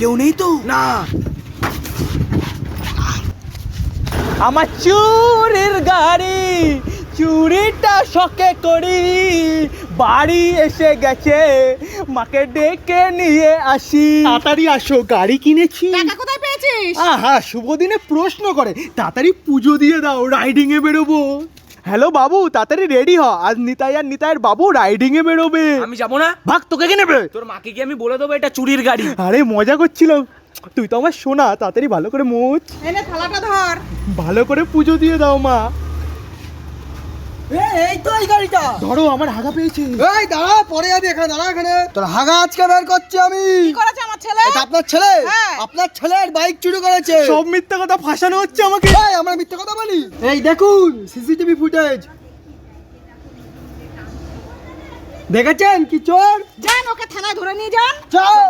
কেউ নেই তো? না। আমার চুরির গাড়ি, চুরিটা শখে করি, বাড়ি এসে গেছে, মাকে ডেকে নিয়ে আসি। তাড়াতাড়ি আসো, গাড়ি কিনেছি। টাকা কোথায় পেয়েছিস? আহা, শুভ দিনে প্রশ্ন করে। তাড়াতাড়ি পুজো দিয়ে দাও, রাইডিং এ বেরোবো। হ্যালো বাবু, তাড়াতাড়ি রেডি হ, আজ নিতাই আর নিতাইয়ের বাবু রাইডিং এ বেরোবে। আমি যাবো না। ভাগ, তোকে কে নেবে? তোর মাকে কি আমি বলে দেবো এটা চুরির গাড়ি? আরে মজা করছিল, তুই তো আমার সোনা, তাড়াতাড়ি ভালো করে মোচ, এনে থালাটা ধর। ভালো করে পুজো দিয়ে দাও মা। এই তো এই গাড়িটা। ধরো, আমার হাগা পেয়েছে। এই দাঁড়া, পরে যাবি, এখানে দাঁড়া, এখানে তোর হাগা আজকে বের করছি আমি। কি করেছে আমার ছেলে? এটা আপনার ছেলে? হ্যাঁ। আপনার ছেলের বাইক চুরি করেছে। সব মিথ্যা কথা ফাঁসানো হচ্ছে আমাকে। এই, আমরা মিথ্যে কথা বলি? এই দেখুন সিসিটিভি ফুটেজ, দেখেছেন কি চোর? যান ওকে থানায় ধরে নিয়ে যান। যাও।